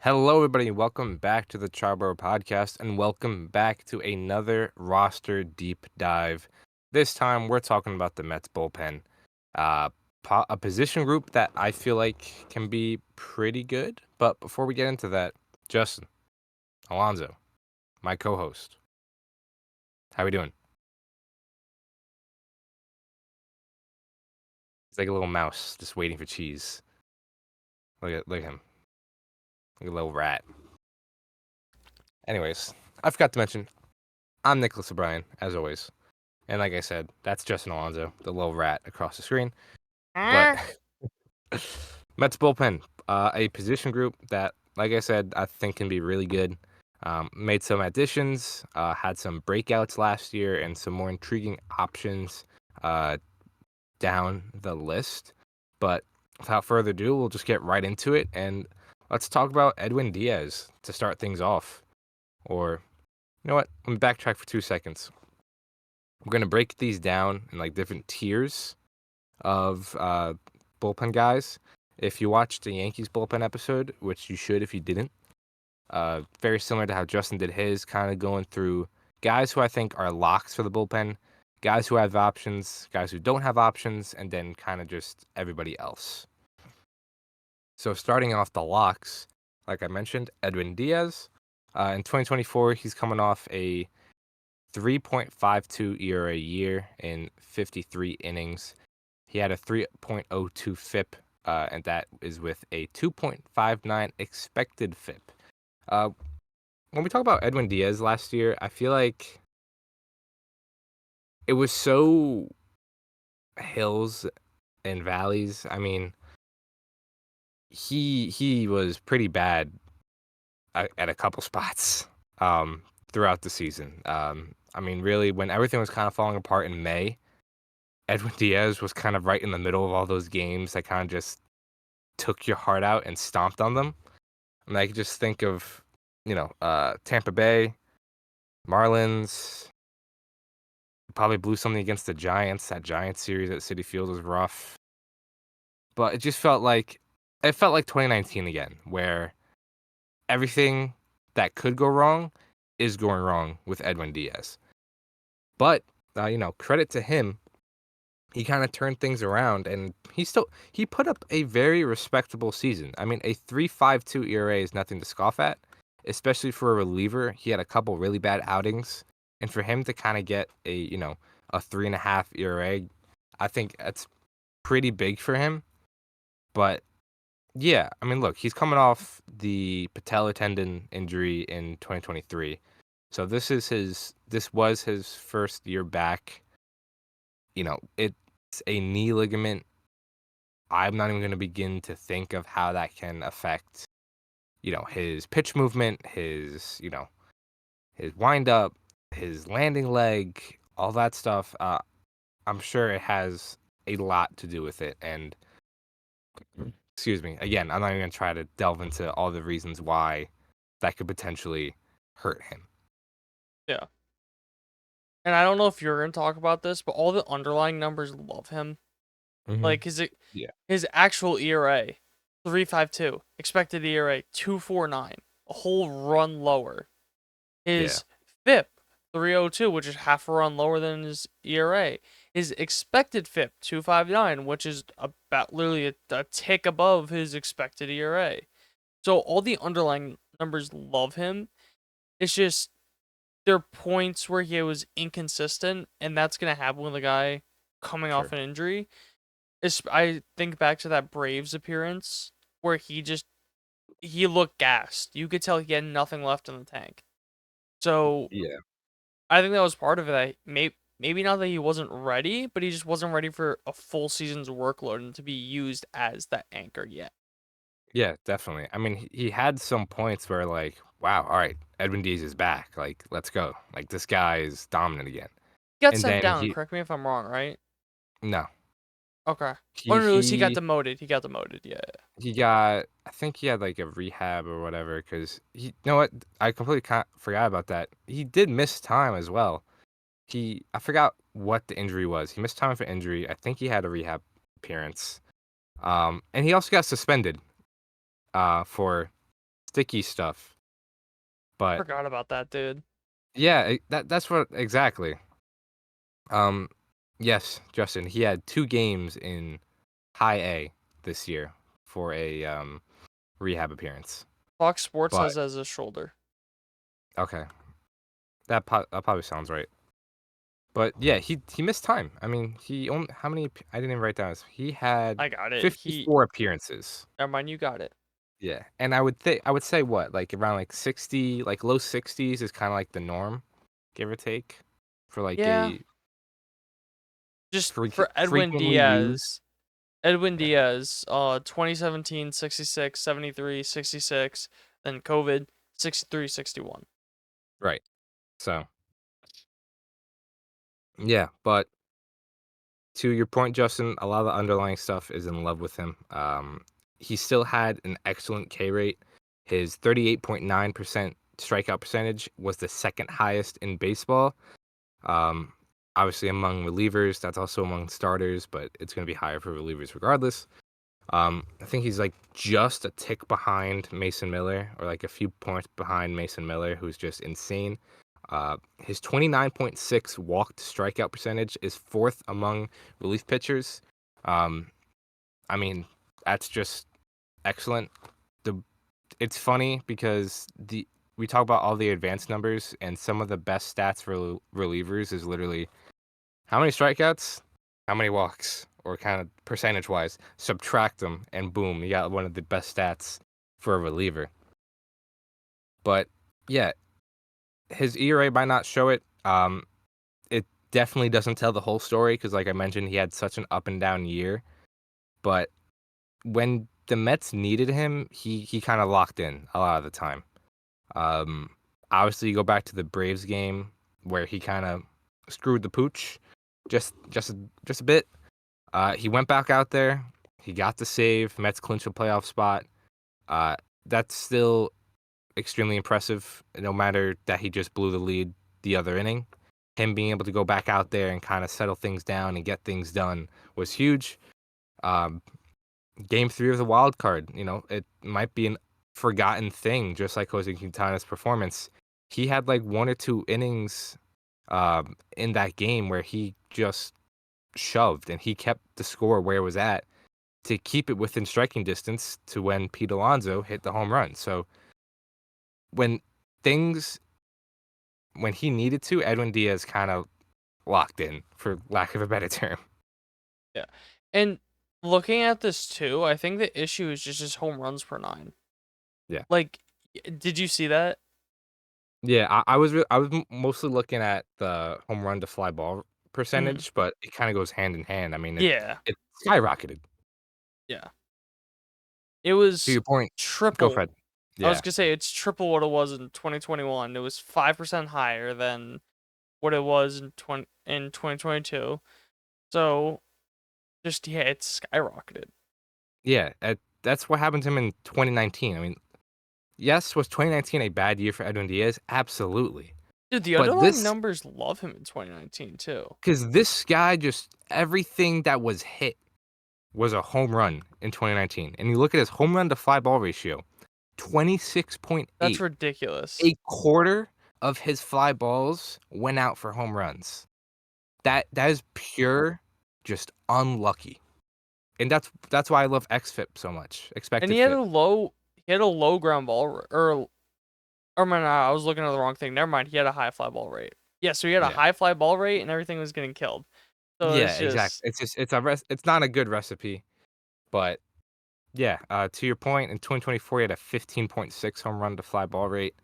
Hello, everybody. Welcome back to the Triboro Podcast, and welcome back to another roster deep dive. This time, we're talking about the Mets bullpen, uh, a position group that I feel like can be pretty good. But before we get into that, Justin, Alonzo, my co-host, how we doing? He's like a little mouse, just waiting for cheese. Look at him, like a little rat. Anyways, I forgot to mention, I'm Nicholas O'Brien, as always. And like I said, that's Justin Alonzo, the little rat across the screen. But Mets bullpen, a position group that, like I said, I think can be really good. Made some additions, had some breakouts last year, and some more intriguing options uh, down the list. But without further ado, we'll just get right into it, and let's talk about Edwin Diaz to start things off. Or, you know what? Let me backtrack for 2 seconds. We're gonna break these down in like different tiers of bullpen guys. If you watched the Yankees bullpen episode, which you should if you didn't, very similar to how Justin did his, kind of going through guys who I think are locks for the bullpen, guys who have options, guys who don't have options, and then kind of just everybody else. So starting off the locks, like I mentioned, Edwin Diaz. In 2024, he's coming off a 3.52 ERA year in 53 innings. He had a 3.02 FIP, and that is with a 2.59 expected FIP. Uh, when we talk about Edwin Diaz last year, I feel like it was so hills and valleys. I mean, he was pretty bad at a couple spots throughout the season. I mean, really, when everything was kind of falling apart in May, Edwin Diaz was kind of right in the middle of all those games that kind of just took your heart out and stomped on them. And I could just think of, Tampa Bay, Marlins, probably blew something against the Giants. That Giants series at Citi Field was rough. But it felt like 2019 again, where everything that could go wrong is going wrong with Edwin Diaz. But credit to him, he kind of turned things around, and he put up a very respectable season. I mean, a 3.52 ERA is nothing to scoff at, especially for a reliever. He had a couple really bad outings, and for him to kind of get a 3.5 ERA, I think that's pretty big for him. But yeah, I mean, look, he's coming off the patellar tendon injury in 2023, so this was his first year back. It's a knee ligament. I'm not even going to begin to think of how that can affect, his pitch movement, his windup, his landing leg, all that stuff. I'm sure it has a lot to do with it. And excuse me, again, I'm not even going to try to delve into all the reasons why that could potentially hurt him. Yeah. And I don't know if you're going to talk about this, but all the underlying numbers love him. Mm-hmm. Like Yeah. his actual ERA, 3.52, expected ERA 2.49, a whole run lower. Yeah. His FIP 3.02, which is half a run lower than his ERA. His expected FIP 2.59, which is about literally a tick above his expected ERA. So all the underlying numbers love him. It's just there are points where he was inconsistent, and that's gonna happen with a guy coming off Sure. an injury. I think back to that Braves appearance where he looked gassed. You could tell he had nothing left in the tank. So Yeah. I think that was part of it. Maybe not that he wasn't ready, but he just wasn't ready for a full season's workload and to be used as that anchor yet. Yeah, definitely. I mean, he had some points where like, wow, all right, Edwin Diaz is back. Like, let's go. Like this guy is dominant again. He got And sent then down. Correct me if I'm wrong, right? no, Okay. Oh he no, he got he demoted. He got demoted. Yeah. he got. I think he had like a rehab or whatever. Because you know what, I completely forgot about that. He did miss time as well. I forgot what the injury was. He missed time for injury. I think he had a rehab appearance. And he also got suspended. For sticky stuff. But Forgot about that, dude. yeah, that's what exactly. Um, yes, Justin, he had 2 games in high A this year for a rehab appearance. Fox Sports But has as a shoulder. okay, that probably sounds right. But yeah, he missed time. I mean, he only how many? I didn't even write down. He had I got it. 54 appearances. Never mind, you got it. Yeah, and I would say what like around like 60, like low 60s is kind of like the norm, give or take, for like Yeah, a just for Edwin frequently used. Diaz. Edwin Yeah, Diaz, 2017, 66, 73, 66, then COVID, 63, 61. right. So yeah, but to your point, Justin, a lot of the underlying stuff is in love with him. He still had an excellent K rate. His 38.9% strikeout percentage was the second highest in baseball. Um, Obviously, among relievers, that's also among starters, but it's going to be higher for relievers regardless. I think he's like just a tick behind Mason Miller, or like a few points behind Mason Miller, who's just insane. His 29.6 walked strikeout percentage is fourth among relief pitchers. Um, I mean, that's just excellent. The It's funny because the we talk about all the advanced numbers, and some of the best stats for relievers is literally how many strikeouts, how many walks, or kind of percentage wise. Subtract them, and boom, you got one of the best stats for a reliever. But yeah, his ERA might not show it. It definitely doesn't tell the whole story because, like I mentioned, he had such an up and down year. But when the Mets needed him, he kind of locked in a lot of the time. Um, Obviously, you go back to the Braves game where he kind of screwed the pooch just a bit. He went back out there. He got the save. Mets clinched a playoff spot. Uh, that's still extremely impressive, no matter that he just blew the lead the other inning. Him being able to go back out there and kind of settle things down and get things done was huge. Um, Game 3 of the wild card, it might be an forgotten thing, just like Jose Quintana's performance. He had like 1 or 2 innings in that game where he just shoved and he kept the score where it was at to keep it within striking distance to when Pete Alonso hit the home run. So when things when he needed to, Edwin Diaz kind of locked in, for lack of a better term. Yeah. And looking at this too, I think the issue is just his home runs per nine. Yeah. Like, did you see that? Yeah, I was mostly looking at the home run to fly ball Mhm. percentage, but it kind of goes hand in hand. I mean, Yeah. it skyrocketed. Yeah. It To was your point, go triple. Fred. I was Yeah, gonna say it's triple what it was in 2021. It was 5% higher than what it was in 2022. So just yeah, it's skyrocketed. yeah, that's what happened to him in 2019. I mean, yes, was 2019 a bad year for Edwin Diaz? Absolutely. Dude, the But underlying this, numbers love him in 2019 too. because this guy just everything that was hit was a home run in 2019. And you look at his home run to fly ball ratio, That's 26.8. ridiculous. A quarter of his fly balls went out for home runs. That is pure just unlucky. And that's why I love xFIP so much. And Expected FIP. he had a low ground ball or man, I was looking at the wrong thing. Never mind. He had a high fly ball rate. Yeah, so he had a Yeah. high fly ball rate and everything was getting killed. So Yeah, it's exactly. just It's not a good recipe, but yeah, to your point, in 2024 he had a 15.6 home run to fly ball rate.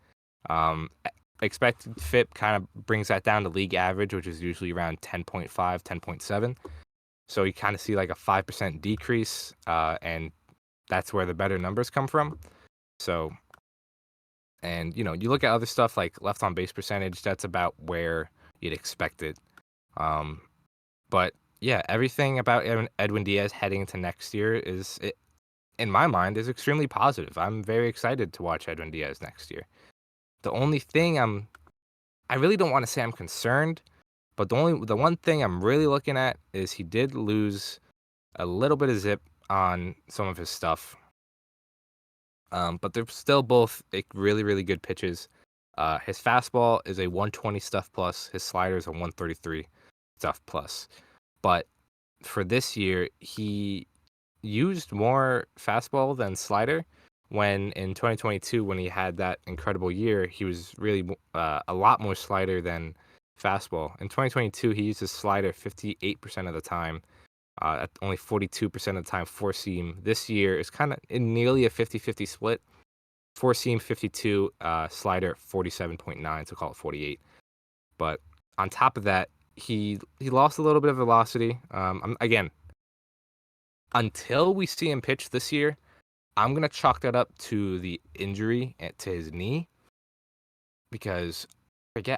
Expected FIP kind of brings that down to league average, which is usually around 10.5, 10.7. So you kind of see like a 5% decrease, and that's where the better numbers come from. So, and you look at other stuff like left on base percentage, that's about where you'd expect it. Um, but yeah, everything about Edwin Diaz heading into next year in my mind, is extremely positive. I'm very excited to watch Edwin Diaz next year. The only thing I really don't want to say I'm concerned, but the one thing I'm really looking at is he did lose a little bit of zip on some of his stuff. But they're still both really, really good pitches. His fastball is a 120 stuff plus. His slider is a 133 stuff plus. But for this year, he used more fastball than slider. When in 2022, when he had that incredible year, he was really a lot more slider than fastball. In 2022, he used his slider 58% of the time, at only 42% of the time four seam. This year is kind of nearly a 50-50 split. Four seam 52, slider 47.9, so call it 48. But on top of that, he lost a little bit of velocity. Again, until we see him pitch this year, I'm gonna chalk that up to the injury to his knee because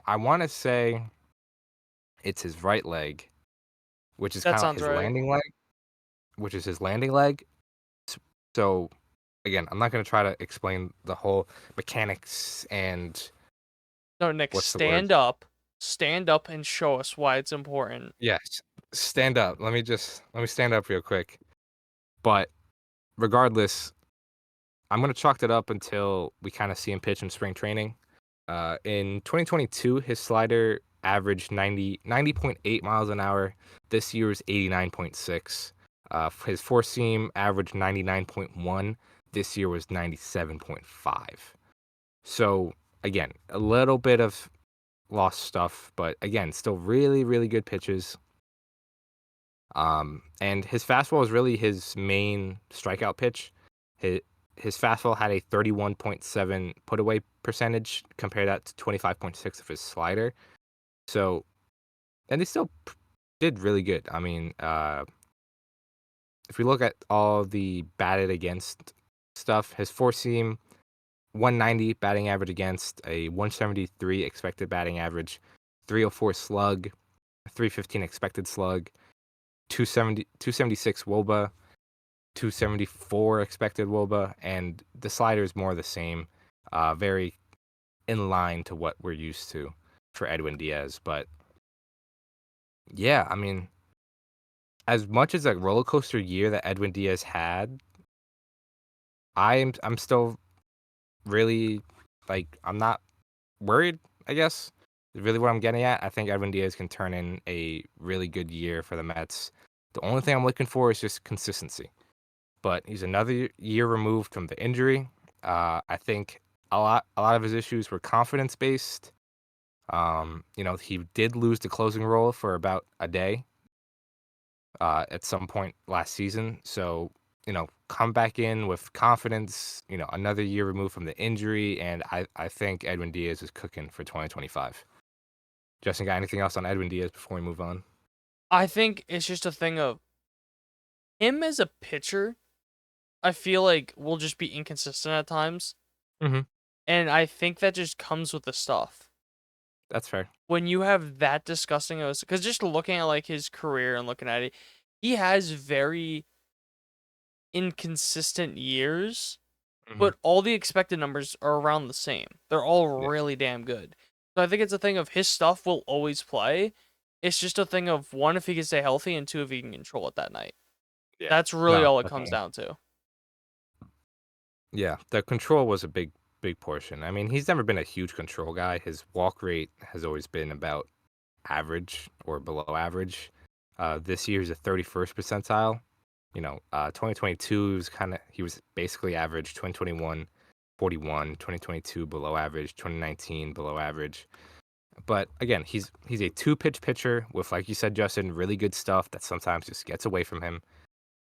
I want to say it's his right leg, which is That kind of like sounds his right. landing leg, which is his landing leg. So again, I'm not gonna try to explain the whole mechanics and No, Nick, what's the word. stand up, and show us why it's important. Yes, stand up. Let me stand up real quick. But regardless, I'm gonna chalk it up until we kind of see him pitch in spring training. In 2022, his slider averaged 90.8 miles an hour. This year's 89.6. His four seam averaged 99.1. This year was 97.5. So again, a little bit of lost stuff, but again, still really, really good pitches. And his fastball is really his main strikeout pitch. His, his fastball had a 31.7 put away percentage, compare that to 25.6 of his slider. So, and they still did really good. I mean, if we look at all the batted against stuff, his four seam 190 batting average against, a 173 expected batting average, 304 slug, 315 expected slug, 276 WOBA, 274 expected WOBA, and the slider is more the same, very in line to what we're used to for Edwin Diaz. But yeah, I mean, as much as a roller coaster year that Edwin Diaz had, I'm still really I'm not worried, I guess. Is really what I'm getting at. I think Edwin Diaz can turn in a really good year for the Mets. The only thing I'm looking for is just consistency. But he's another year removed from the injury. I think a lot of his issues were confidence based. He did lose the closing role for about a day at some point last season. So, come back in with confidence, another year removed from the injury, and I think Edwin Diaz is cooking for 2025. Justin, got anything else on Edwin Diaz before we move on? I think it's just a thing of him as a pitcher. I feel like will just be inconsistent at times, Mm-hmm. and I think that just comes with the stuff. That's fair. When you have that disgusting of, because just looking at like his career and looking at it, he has very inconsistent years, Mm-hmm. but all the expected numbers are around the same. They're all Yeah. really damn good. So I think it's a thing of his stuff will always play. It's just a thing of one, if he can stay healthy, and two, if he can control it that night. Yeah. That's really No, all it comes definitely. down to. Yeah, the control was a big portion. I mean, he's never been a huge control guy. His walk rate has always been about average or below average. This year's a 31st percentile. 2022 was he was basically average. 2021, 41. 2022 below average. 2019 below average. But again, he's a two pitch pitcher with, like you said, Justin, really good stuff that sometimes just gets away from him.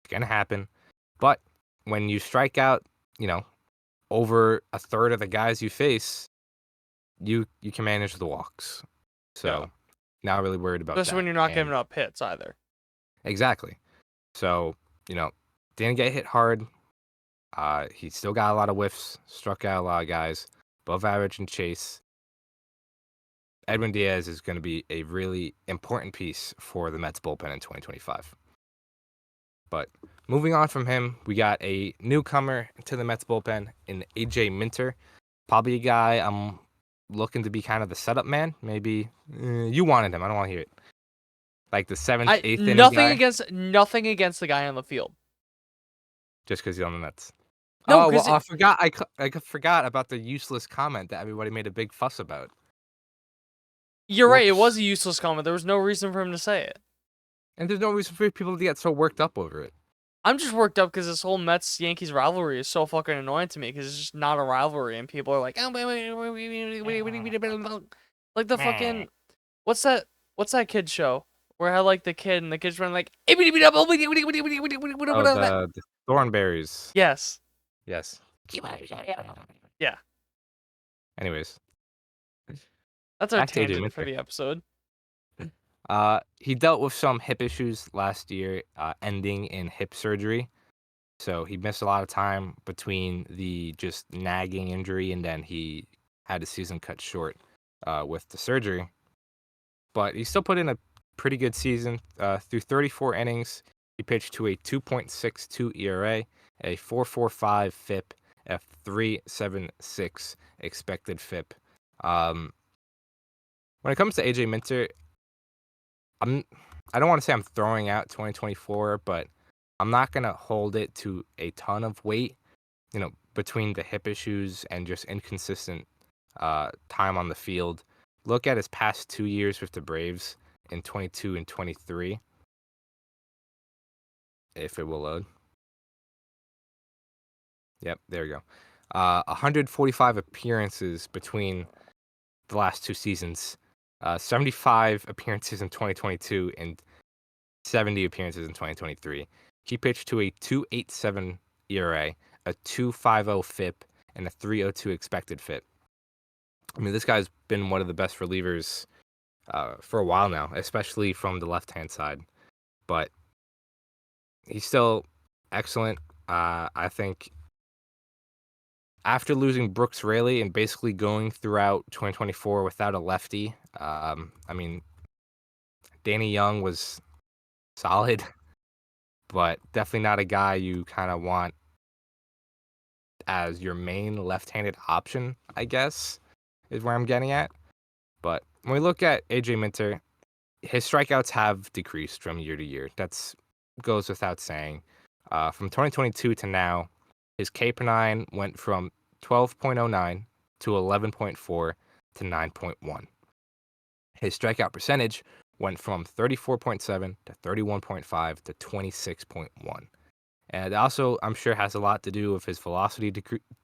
It's gonna happen. But when you strike out, you know, over a third of the guys you face, you can manage the walks. Yeah. So not really worried about Especially when that. you're not And giving up hits either. exactly. So, didn't get hit hard. He still got a lot of whiffs, struck out a lot of guys, above average in chase. Edwin Diaz is going to be a really important piece for the Mets bullpen in 2025. But moving on from him, we got a newcomer to the Mets bullpen in AJ Minter. Probably a guy I'm looking to be kind of the setup man. Maybe you wanted him. I don't want to hear it. Like the seventh, I eighth inning nothing guy, against nothing against the guy on the field. just because he's on the Mets. No, Oh, well, because I forgot I forgot about the useless comment that everybody made a big fuss about. you're right. It was Whoops. a useless comment. There was no reason for him to say it. And there's no reason for people to get so worked up over it. I'm just worked up because this whole Mets Yankees rivalry is so fucking annoying to me because it's just not a rivalry and people are like, oh, like the fucking what's that kid show where I had like the kid and the kid's running like Oh, the Thornberries. yes, Yes. yeah, Anyways, that's our back to AJ tangent for Minter. the episode. He dealt with some hip issues last year, ending in hip surgery. So he missed a lot of time between the just nagging injury and then he had his season cut short with the surgery. But he still put in a pretty good season. Through 34 innings, he pitched to a 2.62 ERA, a 4.45 FIP, a 3.76 expected FIP. When it comes to AJ Minter, I don't want to say I'm throwing out 2024, but I'm not gonna hold it to a ton of weight. Between the hip issues and just inconsistent time on the field. Look at his past 2 years with the Braves in 22 and 23. If it will load. Yep, there you go. 145 appearances between the last two seasons. 75 appearances in 2022 and 70 appearances in 2023. He pitched to a 2.87 ERA, a 2.50 FIP, and a 3.02 expected FIP. I mean, this guy's been one of the best relievers for a while now, especially from the left-hand side. But he's still excellent. I think after losing Brooks Raley and basically going throughout 2024 without a lefty, I mean, Danny Young was solid, but definitely not a guy you kind of want as your main left-handed option, I guess, is where I'm getting at. But when we look at AJ Minter, his strikeouts have decreased from year to year. That's goes without saying. From 2022 to now, his K per nine went from 12.09 to 11.4 to 9.1. His strikeout percentage went from 34.7 to 31.5 to 26.1. And also, I'm sure has a lot to do with his velocity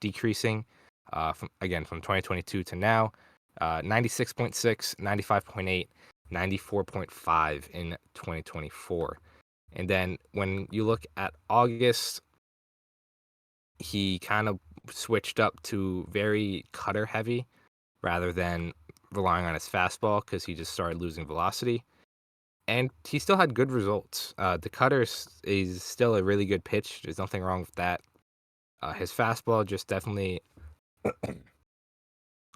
decreasing. From 2022 to now, 96.6, 95.8, 94.5 in 2024. And then when you look at August, he kind of switched up to very cutter heavy rather than relying on his fastball because he just started losing velocity. And he still had good results. The cutter is still a really good pitch. There's nothing wrong with that. His fastball just definitely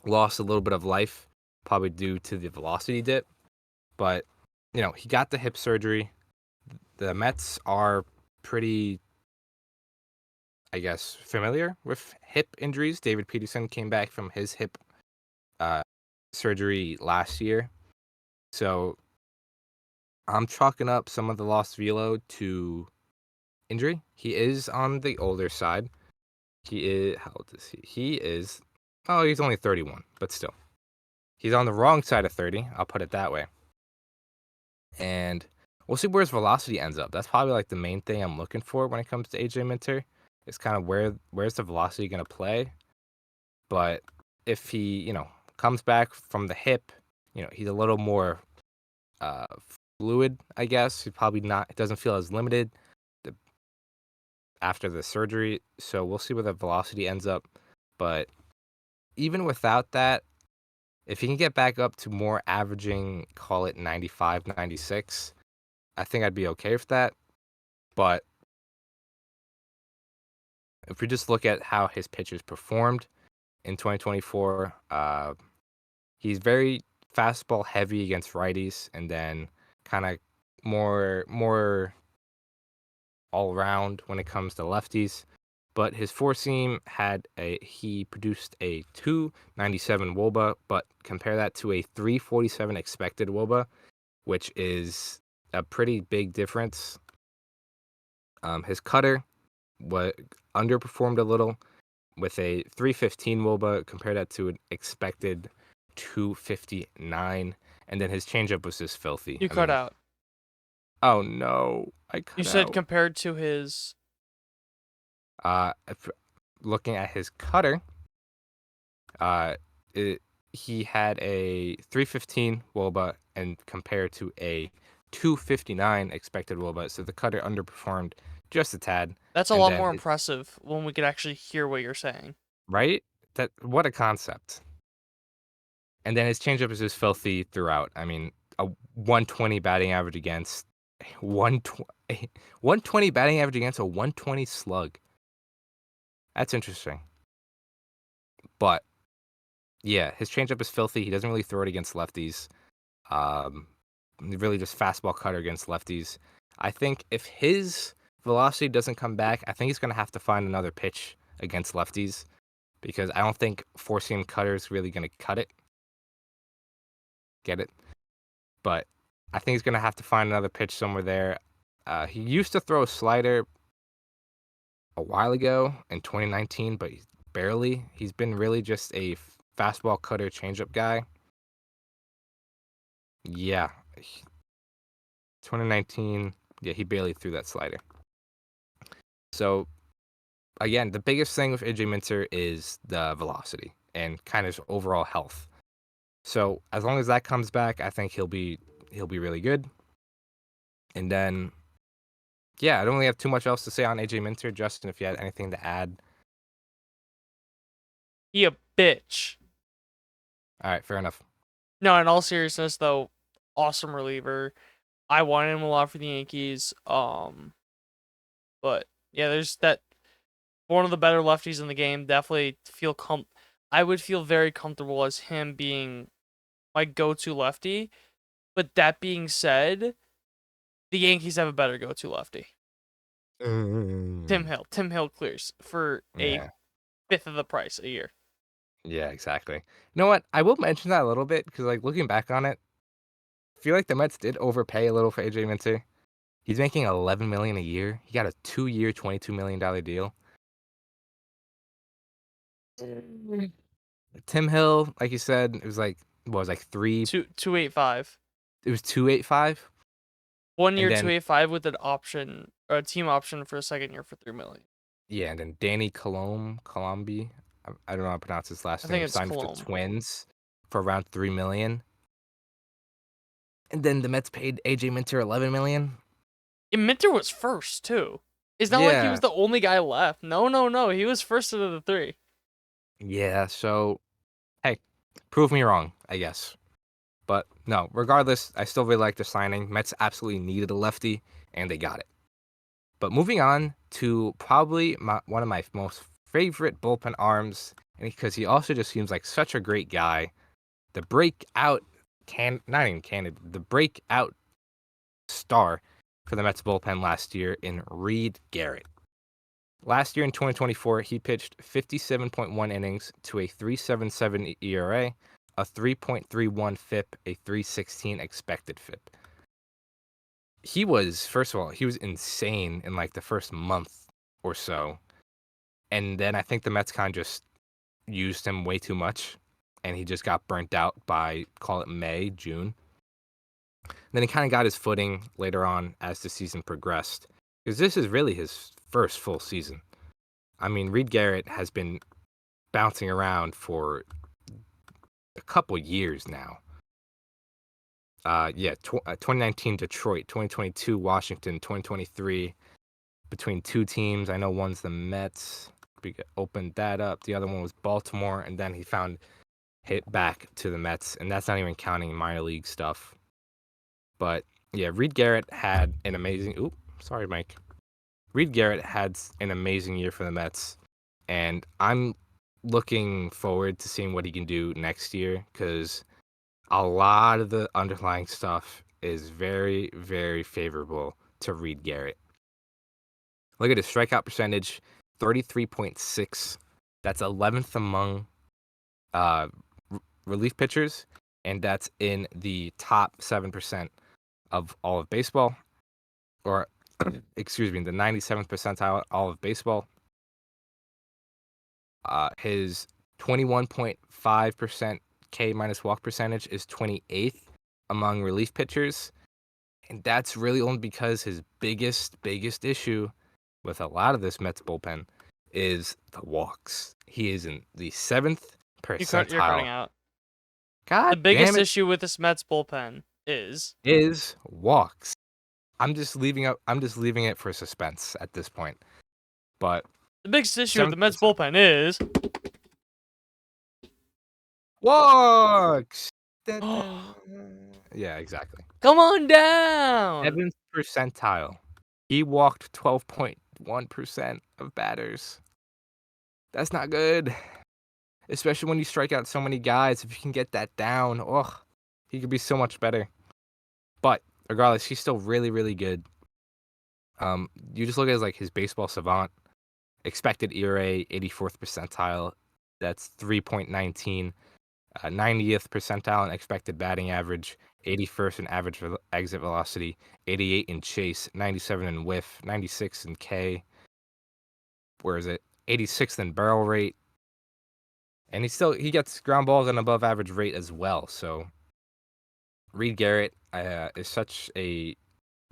lost a little bit of life, probably due to the velocity dip. But, he got the hip surgery. The Mets are pretty, I guess, familiar with hip injuries. David Peterson came back from his hip surgery last year. So I'm chalking up some of the lost velo to injury. He is on the older side. He is, how old is he? He's only 31, but still. He's on the wrong side of 30. I'll put it that way. And we'll see where his velocity ends up. That's probably like the main thing I'm looking for when it comes to AJ Minter. Is kind of where's the velocity going to play. But if he, comes back from the hip, he's a little more fluid, I guess. He probably not. It doesn't feel as limited after the surgery. So we'll see where the velocity ends up. But even without that, if he can get back up to more averaging, call it 95, 96, I think I'd be okay with that. But if we just look at how his pitchers performed in 2024, he's very fastball heavy against righties and then kind of more all around when it comes to lefties. But his four seam he produced a 297 WOBA, but compare that to a 347 expected WOBA, which is a pretty big difference. His cutter underperformed a little with a 315 WOBA. Compare that to an expected 259, and then his changeup was just filthy. You I cut mean, out. oh no, I You cut said out. compared to his. If, looking at his cutter, uh, it, he had a 315 WOBA and compared to a 259 expected WOBA, so the cutter underperformed just a tad. That's a And lot then more impressive when we could actually hear what you're saying. right, that what a concept. And then his changeup is just filthy throughout. I mean, a 120 batting average against 120, 120 batting average against a 120 slug. That's interesting. But yeah, his changeup is filthy. He doesn't really throw it against lefties. Um, really just fastball cutter against lefties. I think if his velocity doesn't come back, I think he's going to have to find another pitch against lefties because I don't think four-seam cutter is really going to cut it. Get it? But I think he's going to have to find another pitch somewhere there. He used to throw a slider a while ago in 2019, but barely. He's been really just a fastball cutter changeup guy. Yeah, 2019. Yeah, he barely threw that slider. So again, the biggest thing with AJ Minter is the velocity and kind of his overall health. So as long as that comes back, I think he'll be really good. And then yeah, I don't really have too much else to say on AJ Minter. Justin, if you had anything to add. He a bitch. All right, fair enough. No, in all seriousness though, awesome reliever. I wanted him a lot for the Yankees. But yeah, there's that one of the better lefties in the game. Definitely I would feel very comfortable as him being my go-to lefty. But that being said, the Yankees have a better go-to lefty. Mm. Tim Hill clears for a Yeah, fifth of the price a year. yeah, exactly. You know what? I will mention that a little bit because, like, looking back on it, I feel like the Mets did overpay a little for AJ Minter. He's making $11 million a year. He got a 2-year, $22 million deal. Mm. Tim Hill, like you said, it was like what was like three. 285. It was 285, 1 year and then 285 with an option or a team option for a second year for 3 million. yeah, and then Danny Colombi. I don't know how to pronounce his I last think name. it's Signed with the Cologne. Twins for around $3 million, and then the Mets paid AJ Minter $11 million. And Minter was first too. It's not like he Yeah, was the only guy left. No. He was first out of the three. yeah. So hey, prove me wrong, I guess. But no, regardless, I still really like the signing. Mets absolutely needed a lefty, and they got it. But moving on to probably one of my most favorite bullpen arms, and because he also just seems like such a great guy. The breakout not even candidate, the breakout star for the Mets bullpen last year in Reed Garrett. Last year in 2024, he pitched 57.1 innings to a 3.77 ERA, a 3.31 FIP, a 3.16 expected FIP. He was, first of all, he was insane in like the first month or so. And then I think the Mets kind of just used him way too much. And he just got burnt out by, call it May, June. Then he kind of got his footing later on as the season progressed. Because this is really his first full season. I mean, Reed Garrett has been bouncing around for a couple years now. 2019 Detroit, 2022 Washington, 2023 between two teams. I know one's the Mets. We opened that up. The other one was Baltimore, and then he found hit back to the Mets, and that's not even counting minor league stuff. But yeah, Reed Garrett had an amazing. Oop, sorry, Mike. Reed Garrett had an amazing year for the Mets, and I'm looking forward to seeing what he can do next year because a lot of the underlying stuff is very, very favorable to Reed Garrett. Look at his strikeout percentage, 33.6. That's 11th among uh, relief pitchers, and that's in the top 7% of all of baseball, or excuse me, the 97th percentile all of baseball. His 21.5% K minus walk percentage is 28th among relief pitchers. And that's really only because his biggest issue with a lot of this Mets bullpen is the walks. He is in the 7th You're cutting percentile. out. The God damn biggest it, issue with this Mets bullpen is is walks. I'm just leaving it for suspense at this point. But the biggest issue with the 7th Mets percent bullpen is. walks. Dun, dun. Yeah, exactly. Come on down. 7th percentile. He walked 12.1% of batters. That's not good, especially when you strike out so many guys. If you can get that down, he could be so much better. But regardless, he's still really good. You just look at his, his baseball savant, expected ERA, 84th percentile. That's 3.19. 90th percentile in expected batting average, 81st in average exit velocity, 88 in chase, 97 in whiff, 96 in K. Where is it? 86th in barrel rate. And he gets ground balls at an above average rate as well. So Reed Garrett is such a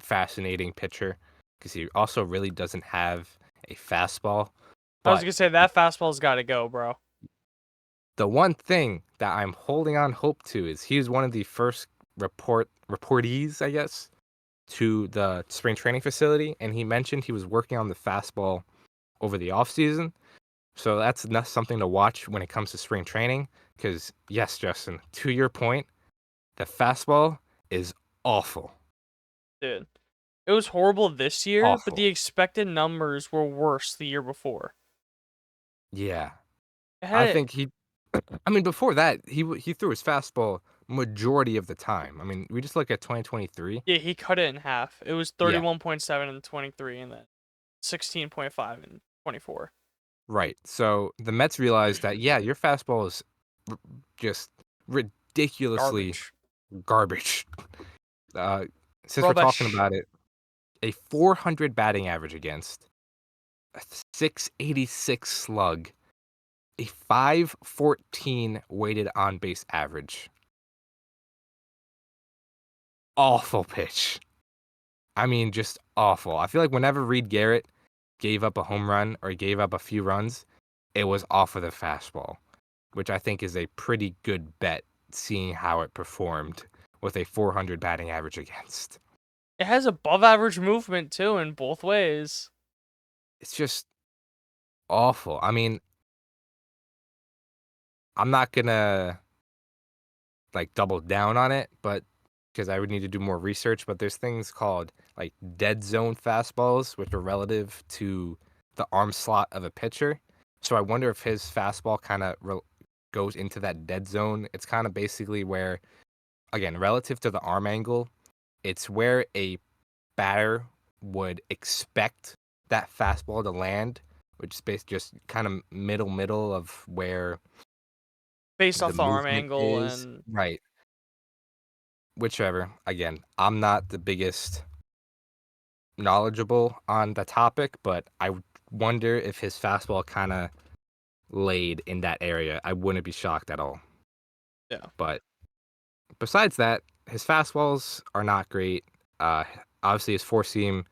fascinating pitcher because he also really doesn't have a fastball. I was But gonna say that fastball's got to go, bro. the one thing that I'm holding on hope to is he was one of the first reportees, I guess, to the spring training facility, and he mentioned he was working on the fastball over the offseason. So that's something to watch when it comes to spring training. Because yes, Justin, to your point, the fastball is awful. Dude, it was horrible this year, but Awful. the expected numbers were worse the year before. Yeah, It I had it. think I mean, before that, he threw his fastball majority of the time. I mean, we just look at 2023. Yeah, he cut it in half. It was Yeah, 31.7 in 23 and then 16.5 in 24. right. So the Mets realized that your fastball is just ridiculously Garbage. garbage. Uh, since we're talking Rubbish. about it, a 400 batting average against, a 686 slug, a 514 weighted on base average. Awful pitch. I mean, just awful. I feel like whenever Reed Garrett gave up a home run or gave up a few runs, it was off of the fastball, which I think is a pretty good bet seeing how it performed with a 400 batting average against. It has above average movement too in both ways. It's just awful. I mean, I'm not gonna double down on it, but because I would need to do more research, but there's things called dead zone fastballs, which are relative to the arm slot of a pitcher. So I wonder if his fastball kind of goes into that dead zone. It's kind of basically where, again, relative to the arm angle, it's where a batter would expect that fastball to land, which is basically just kind of middle of where Based the off the arm movement angle is. and Right. Whichever. Again, I'm not the biggest knowledgeable on the topic, but I wonder if his fastball kind of laid in that area. I wouldn't be shocked at all. yeah. But besides that, his fastballs are not great. Uh, Obviously, his four seam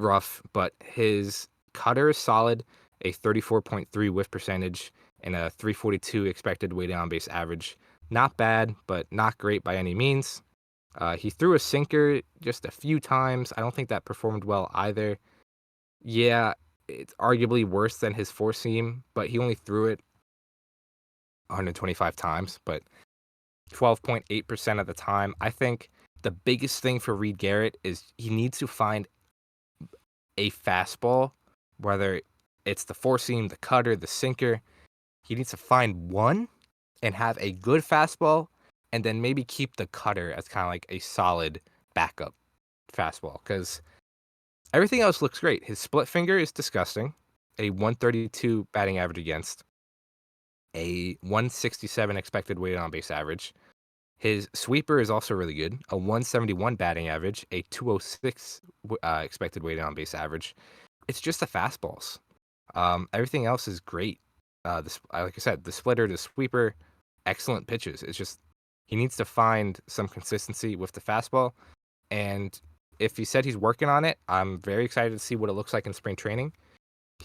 rough, but his cutter is solid. A 34.3 whiff percentage and a 342 expected weighted on base average. Not bad, but not great by any means. He threw a sinker just a few times. I don't think that performed well either. Yeah, it's arguably worse than his four seam, but he only threw it 125 times, but 12.8% of the time. I think the biggest thing for Reed Garrett is he needs to find a fastball, whether it's the four seam, the cutter, the sinker. He needs to find one and have a good fastball, and then maybe keep the cutter as kind of like a solid backup fastball, because everything else looks great. His split finger is disgusting, a 132 batting average against, a 167 expected weighted on base average. His sweeper is also really good, a 171 batting average, a 206 expected weighted on base average. It's just the fastballs. Everything else is great. Like I said, the splitter, the sweeper, excellent pitches. It's just he needs to find some consistency with the fastball. And if he said he's working on it, I'm very excited to see what it looks like in spring training.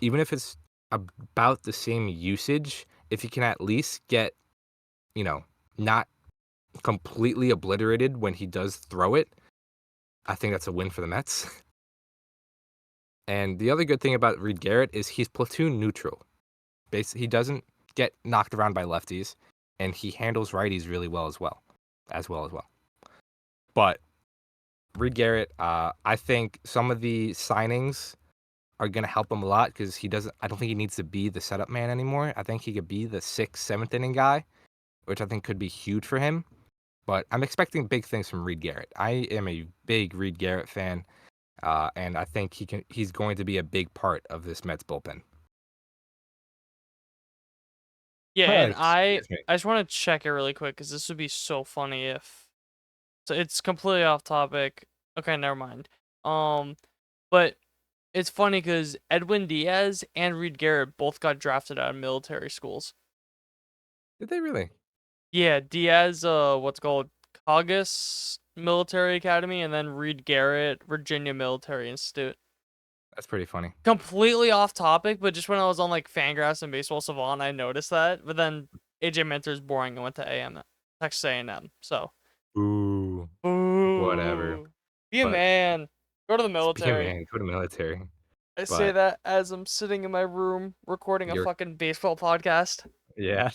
Even if it's about the same usage, if he can at least get, not completely obliterated when he does throw it, I think that's a win for the Mets. And the other good thing about Reed Garrett is he's platoon neutral. He doesn't get knocked around by lefties, and he handles righties really well as well. But Reed Garrett, I think some of the signings are going to help him a lot because I don't think he needs to be the setup man anymore. I think he could be the 6th, 7th inning guy, which I think could be huge for him. But I'm expecting big things from Reed Garrett. I am a big Reed Garrett fan, and I think he's going to be a big part of this Mets bullpen. Yeah, and I Excuse me. I just want to check it really quick because this would be so funny if so it's completely off topic. Okay, never mind. But it's funny because Edwin Diaz and Reed Garrett both got drafted out of military schools. Did they really? Yeah, Diaz, what's it called Caugus Military Academy, and then Reed Garrett, Virginia Military Institute. That's pretty funny. Completely off topic, but just when I was on like Fangraphs and Baseball Savant, I noticed that. But then AJ Minter's boring and went to Texas A&M. So, Ooh, whatever. ooh, be a But man, go to the speaking of military. man, go to military. I say But that as I'm sitting in my room recording a you're fucking baseball podcast. yeah.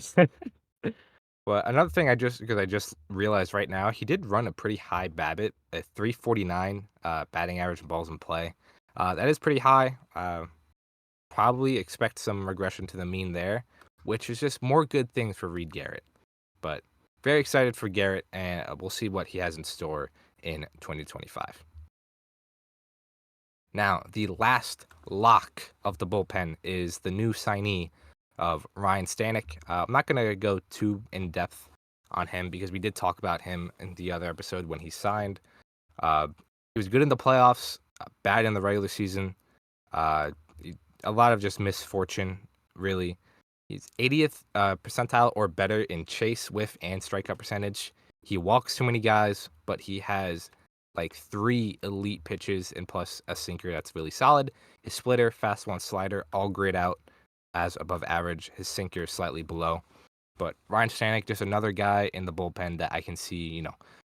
Well, another thing because I just realized right now, he did run a pretty high BABIP, a 349 batting average in balls in play. That is pretty high. Probably expect some regression to the mean there, which is just more good things for Reed Garrett. But very excited for Garrett, and we'll see what he has in store in 2025. Now, the last lock of the bullpen is the new signee of Ryan Stanek. I'm not going to go too in depth on him because we did talk about him in the other episode when he signed. He was good in the playoffs, bad in the regular season. Uh, a lot of just misfortune, really. He's 80th percentile or better in chase, whiff, and strikeout percentage. He walks too many guys, but he has like 3 elite pitches and plus a sinker that's really solid. His splitter, fastball, and slider all grade out as above average. His sinker is slightly below. But Ryan Stanek, just another guy in the bullpen that I can see,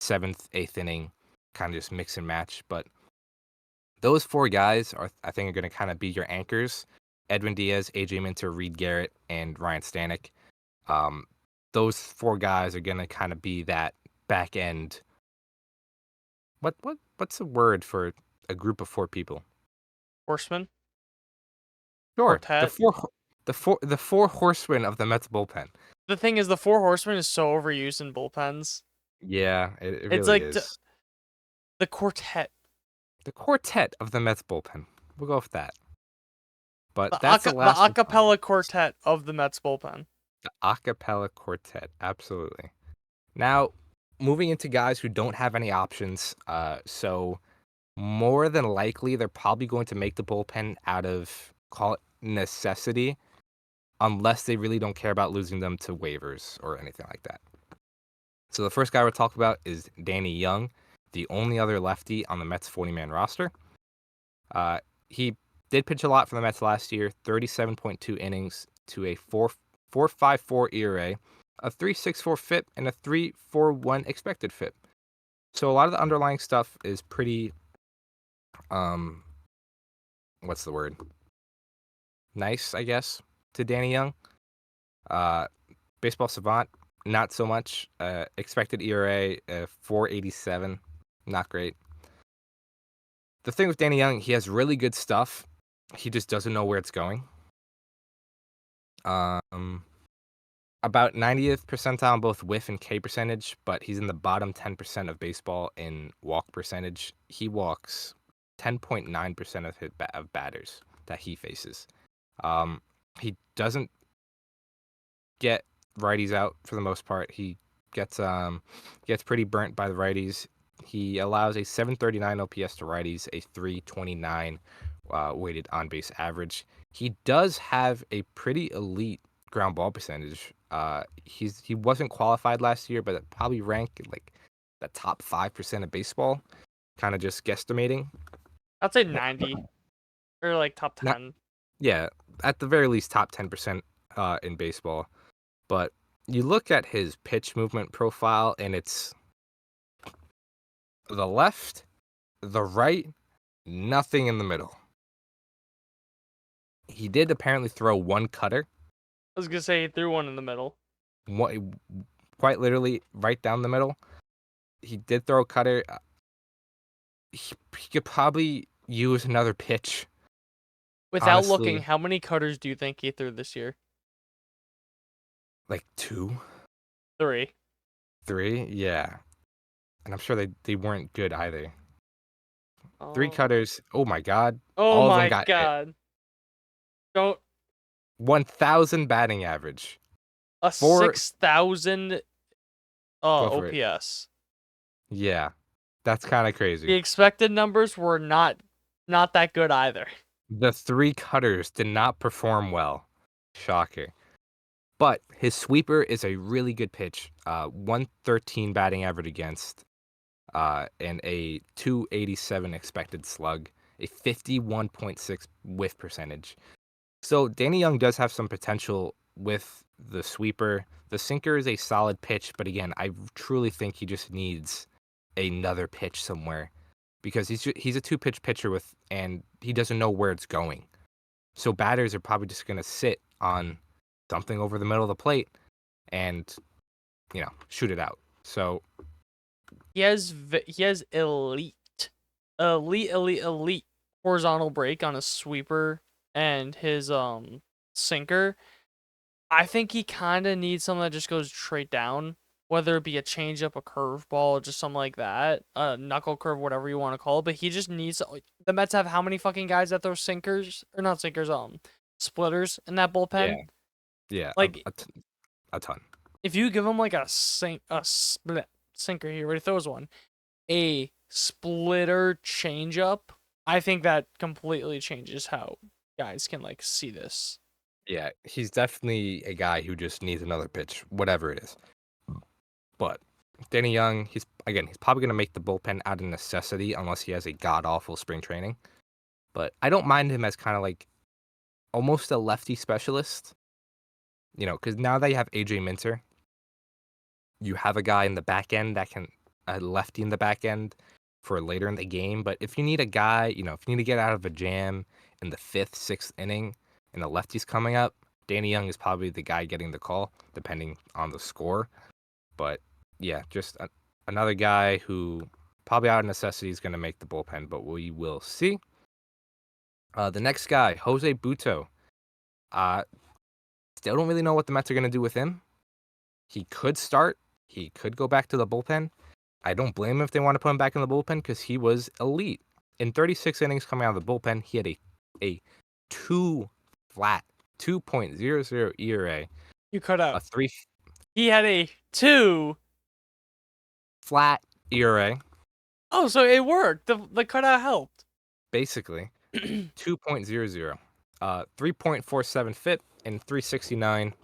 7th, 8th inning, kind of just mix and match. But those 4 guys I think, are going to kind of be your anchors. Edwin Diaz, AJ Minter, Reed Garrett, and Ryan Stanek. Um, those 4 guys are going to kind of be that back end. What's the word for a group of 4 people? Horseman, Sure, quartet. the four horsemen of the Mets bullpen. The thing is, the Four Horsemen is so overused in bullpens. Yeah, it It's really like is. the quartet, The quartet of the Mets bullpen. We'll go with that. But the that's the last of acapella quartet of the Mets bullpen. the acapella quartet. Absolutely. Now, moving into guys who don't have any options. So more than likely, they're probably going to make the bullpen out of, call it, necessity, unless they really don't care about losing them to waivers or anything like that. So the first guy we'll talk about is Danny Young, the only other lefty on the Mets 40-man roster. He did pitch a lot for the Mets last year, 37.2 innings to a 4.54 ERA, a 3.64 FIP, and a 3.41 expected FIP. So a lot of the underlying stuff is pretty, what's the word? Nice, I guess, to Danny Young. Baseball Savant, not so much. Expected ERA, 4.87, not great. The thing with Danny Young, he has really good stuff. He just doesn't know where it's going. About 90th percentile in both whiff and K percentage, but he's in the bottom 10% of baseball in walk percentage. He walks 10.9% of batters that he faces. He doesn't get righties out for the most part. He gets pretty burnt by the righties. He allows a 739 OPS to righties, a 329 weighted on base average. He does have a pretty elite ground ball percentage. He wasn't qualified last year, but probably ranked like the top 5% of baseball. Kind of just guesstimating. I'd say 90 or like top Not 10. Yeah, at the very least top 10% in baseball. But you look at his pitch movement profile, and it's the left, the right, nothing in the middle. He did apparently throw one cutter, I was gonna say he threw one in the middle. quite literally right down the middle. He did throw a cutter. He could probably use another pitch, Without looking, honestly, how many cutters do you think he threw this year? like 2, 3. 3, yeah. And I'm sure they weren't good either. 3 Oh, cutters, oh my god, oh all of them my got hit. god! Don't 1,000 batting average. a 4 6,000 Go for it. OPS. Yeah, that's kinda The crazy. expected numbers were not that good either. The 3 cutters did not perform well. Shocker. But his sweeper is a really good pitch. 113 batting average against, and a 287 expected slug, a 51.6 whiff percentage. So Danny Young does have some potential with the sweeper. The sinker is a solid pitch, but again, I truly think he just needs another pitch somewhere because he's a two-pitch pitcher and he doesn't know where it's going. So batters are probably just going to sit on something over the middle of the plate and, shoot it out. So He has elite horizontal break on his sweeper and his sinker. I think he kind of needs something that just goes straight down, whether it be a changeup, a curveball, just something like that, a knuckle curve, whatever you want to call it. But he just needs. The Mets have how many fucking guys that throw sinkers or not sinkers, splitters in that yeah, bullpen? yeah, Like a ton. if you give him like a sinker, he already throws one, a splitter changeup, I think that completely changes how guys can like see this. Yeah, he's definitely a guy who just needs another pitch, whatever it is. But Danny Young, he's probably going to make the bullpen out of necessity unless he has a god awful spring training. But I don't mind him as kind of like almost a lefty specialist, because now that you have AJ Minter, you have a guy in the back end a lefty in the back end for later in the game. But if you need a guy, if you need to get out of a jam in the 5th, 6th inning and the lefty's coming up, Danny Young is probably the guy getting the call, depending on the score. But yeah, just another guy who probably out of necessity is going to make the bullpen, but we will see. The next guy, Jose Buto. Still don't really know what the Mets are going to do with him. He could start. He could go back to the bullpen. I don't blame him if they want to put him back in the bullpen because he was elite. In 36 innings coming out of the bullpen, he had a 2.00 ERA, You cut a out. 3 He had a 2. flat ERA, Oh, so it worked. The cutout helped. basically 2.00, 3.47 FIP and 369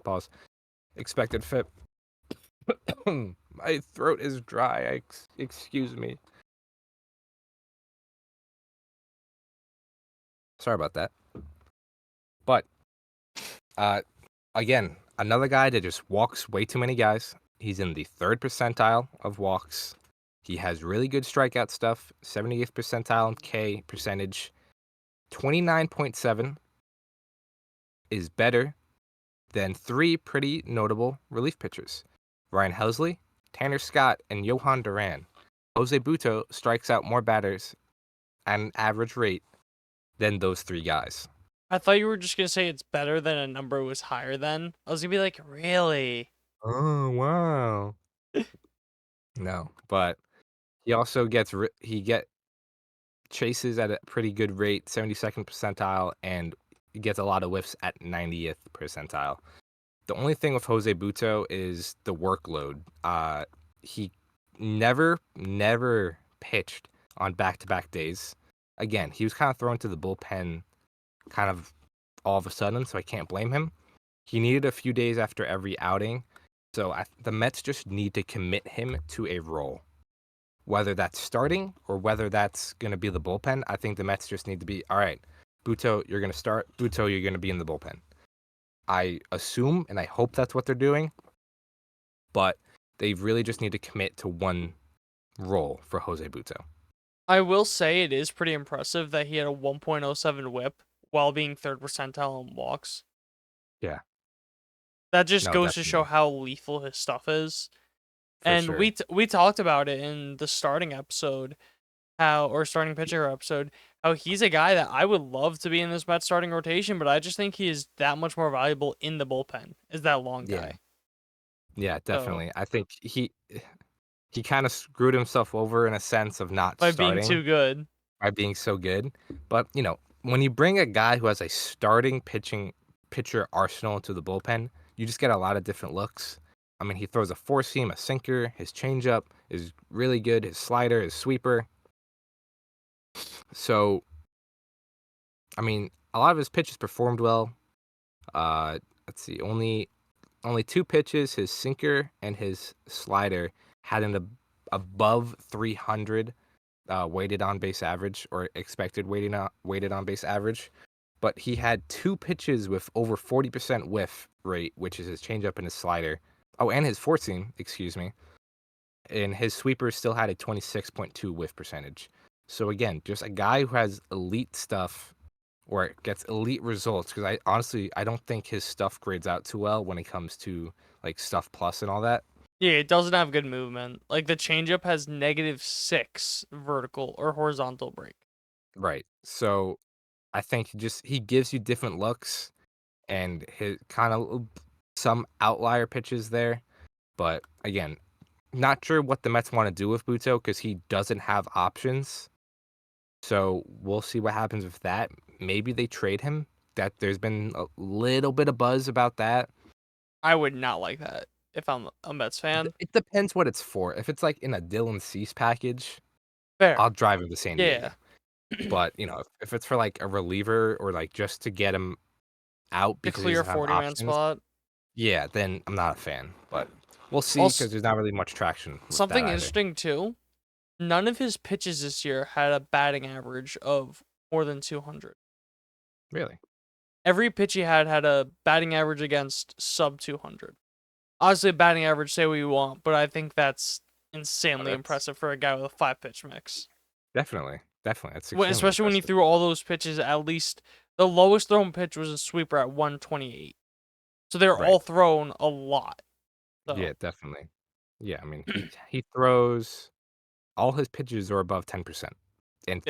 expected FIP. My throat is dry. Excuse me. Sorry about that. But again, another guy that just walks way too many guys. He's in the 3rd percentile of walks. He has really good strikeout stuff, 78th percentile in K percentage. 29.7 is better than 3 pretty notable relief pitchers: Ryan Helsley, Tanner Scott, and Johan Duran. Jose Buto strikes out more batters at an average rate than those 3 guys. I thought you were just gonna say it's better than a number was higher than. I was gonna be like, really? Oh, wow. No, but he also chases at a pretty good rate, 72nd percentile, and gets a lot of whiffs at 90th percentile. The only thing with Jose Buto is the workload. He never pitched on back-to-back days. Again, he was kind of thrown to the bullpen kind of all of a sudden, so I can't blame him. He needed a few days after every outing, so the Mets just need to commit him to a role. Whether that's starting or whether that's going to be the bullpen, I think the Mets just need to be, all right, Buto, you're going to start. Buto, you're going to be in the bullpen. I assume and I hope that's what they're doing, but they really just need to commit to one role for Jose Buto. I will say it is pretty impressive that he had a 1.07 whip while being third percentile in walks. Yeah. That just No, goes to show definitely. how lethal his stuff is. For And sure. we talked about it in the starting episode, starting pitcher episode, how he's a guy that I would love to be in this Mets starting rotation, but I just think he is that much more valuable in the bullpen as that long Yeah. guy. Yeah, So definitely. I think he kind of screwed himself over in a sense of not by being starting too good. by being so good. But, when you bring a guy who has a starting pitcher arsenal into the bullpen, you just get a lot of different looks. I mean, he throws a four seam, a sinker, his changeup is really good, his slider, his sweeper. So, I mean, a lot of his pitches performed well. Let's see, only two pitches, his sinker and his slider had above 300 weighted on base average or expected weighted on base average. But he had two pitches with over 40% whiff rate, which is his changeup and his slider. Oh, and his four seam, excuse me. And his sweeper still had a 26.2 whiff percentage. So again, just a guy who has elite stuff or gets elite results. Because I don't think his stuff grades out too well when it comes to like stuff plus and all that. Yeah, it doesn't have good movement. Like the changeup has -6 vertical or horizontal break. Right. So I think he gives you different looks and his kind of some outlier pitches there. But again, not sure what the Mets want to do with Buto because he doesn't have options. So we'll see what happens with that. Maybe they trade him. That there's been a little bit of buzz about that. I would not like that if I'm a Mets fan. It depends what it's for. If it's like in a Dylan Cease package, Fair. I'll drive him to San Yeah. Diego. But if it's for like a reliever or like just to get him out The because he clear doesn't have 40-man options, spot. yeah, then I'm not a fan. But we'll see Also, because there's not really much traction with that something either. interesting too. None of his pitches this year had a batting average of more than 200. Really? Every pitch he had a batting average against sub 200. Obviously, batting average, say what you want, but I think that's Oh, insanely that's impressive for a guy with a 5-pitch mix. definitely. That's extremely Especially when he impressive. threw all those pitches, at least the lowest thrown pitch was a sweeper at 128. So they're Right. all thrown a lot. Yeah, So definitely. Yeah, I mean, he throws all his pitches are above 10%. And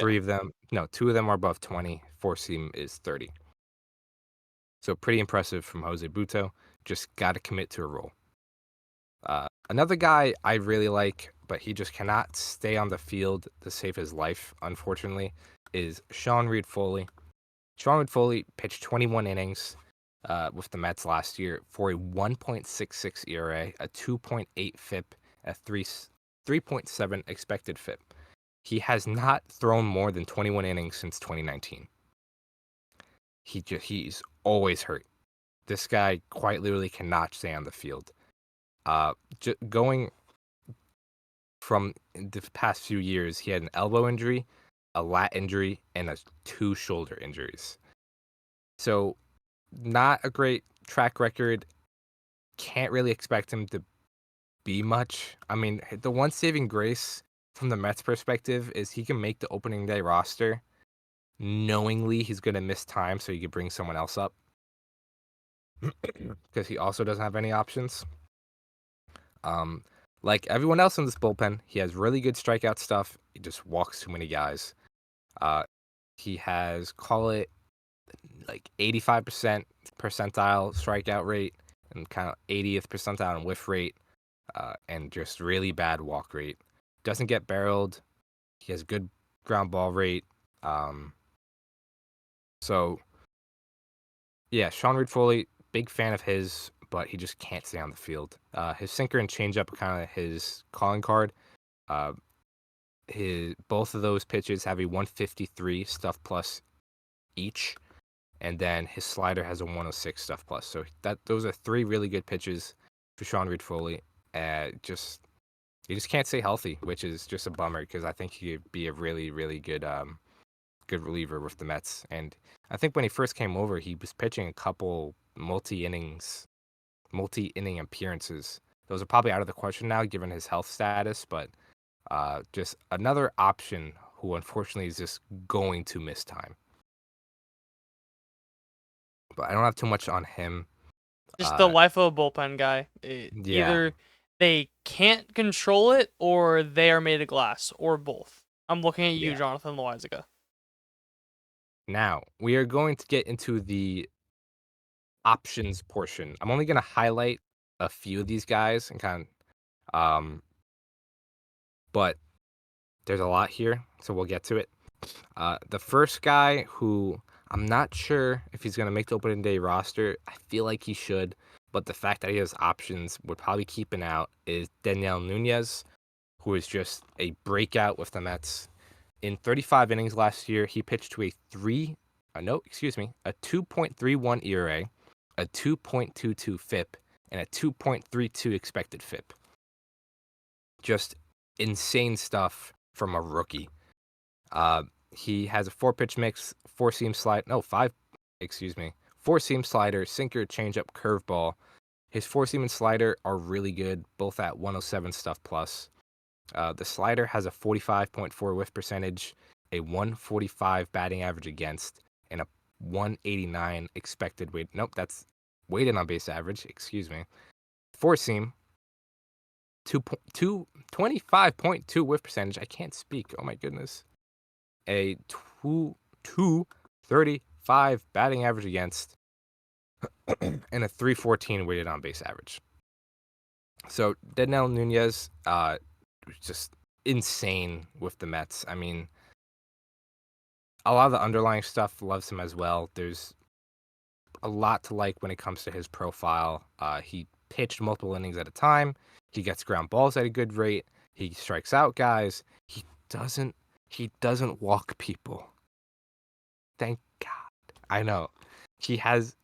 yeah, two of them are above 20. Four seam is 30. So pretty impressive from Jose Buto. Just got to commit to a role. Another guy I really like, but he just cannot stay on the field to save his life, unfortunately, is Sean Reed-Foley. Sean Reed-Foley pitched 21 innings with the Mets last year for a 1.66 ERA, a 2.8 FIP, a 3.7 expected FIP. He has not thrown more than 21 innings since 2019. He's always hurt. This guy quite literally cannot stay on the field. Going from the past few years, he had an elbow injury, a lat injury, and two shoulder injuries. So, not a great track record. Can't really expect him to be much. I mean, the one saving grace from the Mets perspective is he can make the opening day roster knowingly he's going to miss time so he could bring someone else up because he also doesn't have any options. Um, like everyone else in this bullpen, he has really good strikeout stuff. He just walks too many guys. Uh, he has, call it like 85% percentile strikeout rate and kind of 80th percentile in whiff rate, and just really bad walk rate. Doesn't get barreled. He has good ground ball rate. Um, so yeah, Sean Reed Foley, big fan of his, but he just can't stay on the field. His sinker and changeup are kind of his calling card. Uh, his both of those pitches have a 153 stuff plus each, and then his slider has a 106 stuff plus. So those are three really good pitches for Sean Reed-Foley. Just you just can't stay healthy, which is just a bummer because I think he could be a really, really good reliever with the Mets. And I think when he first came over, he was pitching a couple multi-inning appearances. Those are probably out of the question now, given his health status. But just another option who unfortunately is just going to miss time. But I don't have too much on him. Just the life of a bullpen guy. Yeah. Either they can't control it or they are made of glass, or both. I'm looking at you, Yeah. Jonathan Loizaga. Now, we are going to get into the options portion. I'm only going to highlight a few of these guys and but there's a lot here, so we'll get to it. The first guy who I'm not sure if he's going to make the opening day roster. I feel like he should, but the fact that he has options would probably keep him out is Daniel Nunez, who is just a breakout with the Mets. In 35 innings last year, he pitched to a 2.31 ERA, a 2.22 FIP, and a 2.32 expected FIP. Just insane stuff from a rookie. He has a 4-pitch mix, 4-seam slider, sinker, changeup, curveball. His 4-seam and slider are really good, both at 107 stuff plus. The slider has a 45.4 whiff percentage, a 145 batting average against, and a 189 expected weight. Nope, that's weighted on base average. Excuse me. 4-seam, 25.2 whiff percentage. I can't speak. Oh my goodness. A 235 batting average against, and a 314 weighted on base average. So Daniel Nunez, just insane with the Mets. I mean, a lot of the underlying stuff loves him as well. There's a lot to like when it comes to his profile. He pitched multiple innings at a time. He gets ground balls at a good rate. He strikes out guys. He doesn't walk people. Thank God. I know. He has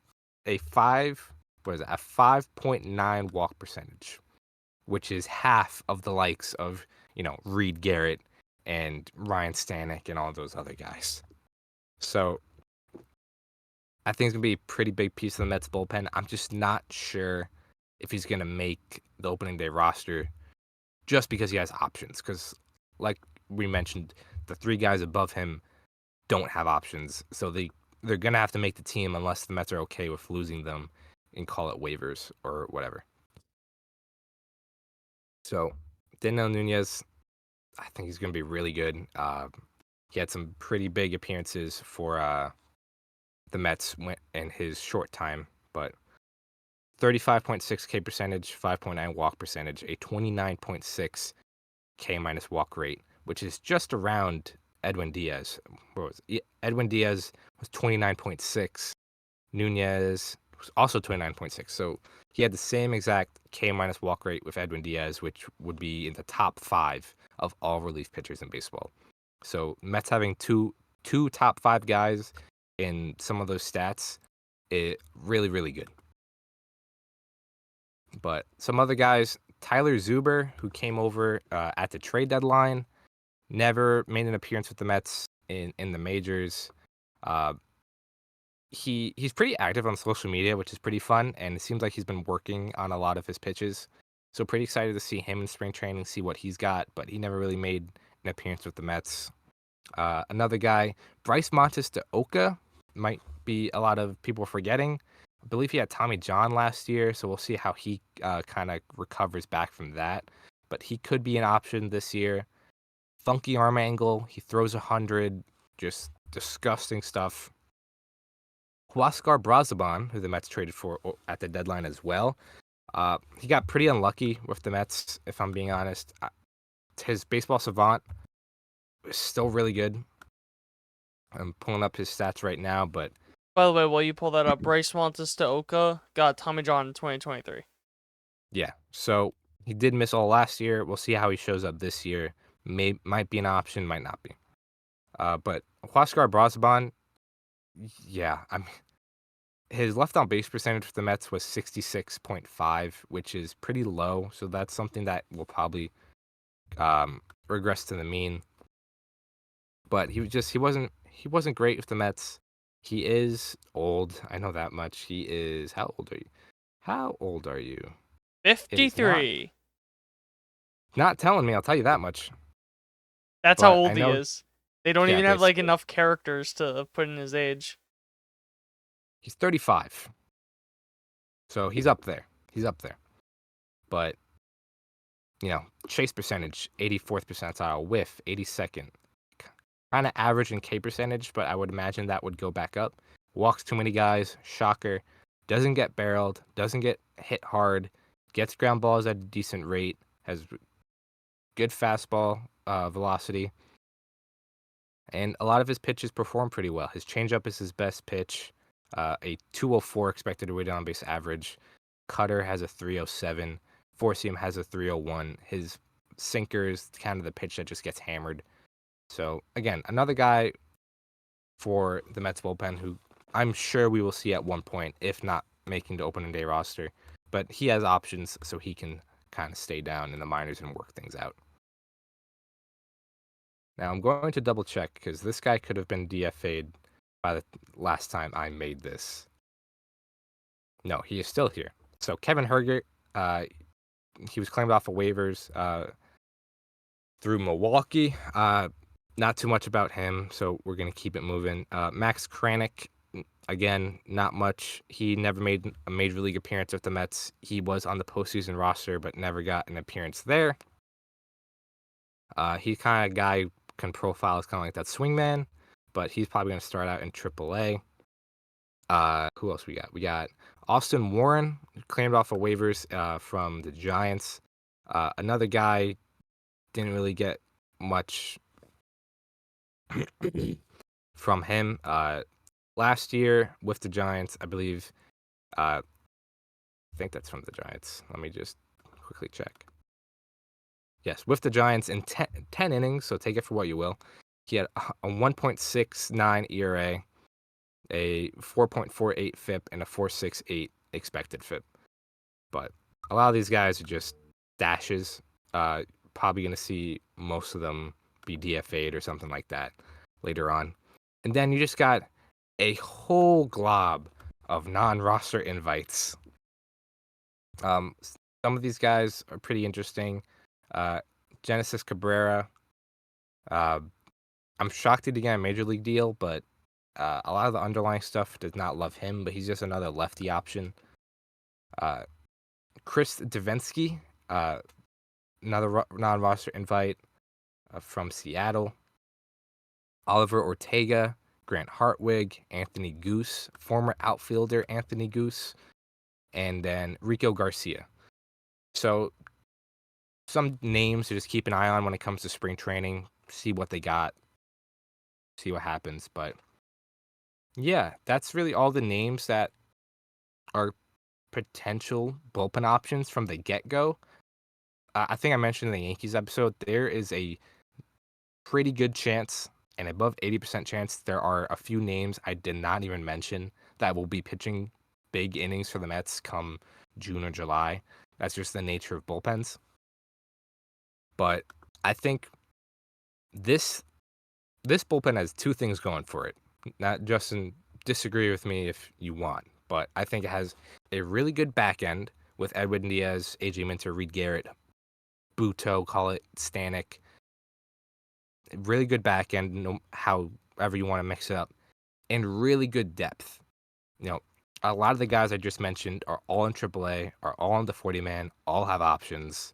a 5.9 walk percentage, which is half of the likes of, Reed Garrett and Ryan Stanek and all those other guys. So I think it's going to be a pretty big piece of the Mets bullpen. I'm just not sure if he's going to make the opening day roster just because he has options. Because, like we mentioned, the three guys above him don't have options. So they're going to have to make the team unless the Mets are okay with losing them and call it waivers or whatever. So Daniel Nunez, I think he's going to be really good. He had some pretty big appearances for the Mets in his short time, but 35.6 K percentage, 5.9 walk percentage, a 29.6 K minus walk rate, which is just around Edwin Diaz. Edwin Diaz was 29.6. Nunez was also 29.6. So he had the same exact K minus walk rate with Edwin Diaz, which would be in the top 5 of all relief pitchers in baseball. So Mets having two top 5 guys in some of those stats, really, really good. But some other guys, Tyler Zuber, who came over at the trade deadline, never made an appearance with the Mets in the majors. He's pretty active on social media, which is pretty fun, and it seems like he's been working on a lot of his pitches. So pretty excited to see him in spring training, see what he's got, but he never really made an appearance with the Mets. Another guy, Bryce Montes de Oca, might be a lot of people forgetting. I believe he had Tommy John last year, so we'll see how he kind of recovers back from that. But he could be an option this year. Funky arm angle, he throws 100, just disgusting stuff. Huascar Brazaban, who the Mets traded for at the deadline as well. He got pretty unlucky with the Mets, if I'm being honest. His baseball savant is still really good. I'm pulling up his stats right now, but... By the way, while you pull that up, Bryce Montes de Oca got Tommy John in 2023. Yeah, so he did miss all last year. We'll see how he shows up this year. Might be an option, might not be. But Huascar Brazaban, yeah, I mean, his left on base percentage for the Mets was 66.5, which is pretty low. So that's something that will probably regress to the mean. But he wasn't great with the Mets. He is old. I know that much. He is how old are you? How old are you? It is not 53. not telling me. I'll tell you that much. That's how But I old he know, is. They don't yeah, even have like basically enough characters to put in his age. he's 35, so he's up there. He's up there. But chase percentage 84th percentile, whiff 82nd, kind of average in K percentage, but I would imagine that would go back up. Walks too many guys, shocker. Doesn't get barreled, doesn't get hit hard, gets ground balls at a decent rate, has good fastball velocity, and a lot of his pitches perform pretty well. His changeup is his best pitch, a 204 expected weighted on base average. Cutter has a 307. Four seam has a 301. His sinker is kind of the pitch that just gets hammered. So again, another guy for the Mets bullpen who I'm sure we will see at one point, if not making the opening day roster. But he has options, so he can kind of stay down in the minors and work things out. Now I'm going to double check because this guy could have been DFA'd by the last time I made this. No, he is still here. So Kevin Hergert, he was claimed off of waivers through Milwaukee. Not too much about him, so we're going to keep it moving. Max Kranick, again, not much. He never made a major league appearance with the Mets. He was on the postseason roster, but never got an appearance there. He kind of guy can profile as kind of like that swingman, but he's probably going to start out in AAA. Who else we got? We got Austin Warren, claimed off of waivers from the Giants. Another guy didn't really get much from him. Last year with the Giants, I believe. I think that's from the Giants. Let me just quickly check. Yes, with the Giants in 10 innings, so take it for what you will. He had a 1.69 ERA, a 4.48 FIP, and a 4.68 expected FIP. But a lot of these guys are just dashes. Probably going to see most of them be DFA'd or something like that later on. And then you just got a whole glob of non-roster invites. Some of these guys are pretty interesting. Genesis Cabrera. I'm shocked he didn't get a major league deal, but a lot of the underlying stuff does not love him, but he's just another lefty option. Chris Davinsky, another non-roster invite from Seattle. Oliver Ortega, Grant Hartwig, Anthony Goose, former outfielder Anthony Goose, and then Rico Garcia. So some names to just keep an eye on when it comes to spring training, see what they got, see what happens. But yeah, that's really all the names that are potential bullpen options from the get-go. I think I mentioned in the Yankees episode, there is a pretty good chance, and above 80% chance, there are a few names I did not even mention that will be pitching big innings for the Mets come June or July. That's just the nature of bullpens. But I think this bullpen has two things going for it. Not Justin, disagree with me if you want, but I think it has a really good back end with Edwin Diaz, AJ Minter, Reed Garrett, Buto, call it Stanek. Really good back end, however you want to mix it up, and really good depth. A lot of the guys I just mentioned are all in AAA, are all on the 40-man, all have options.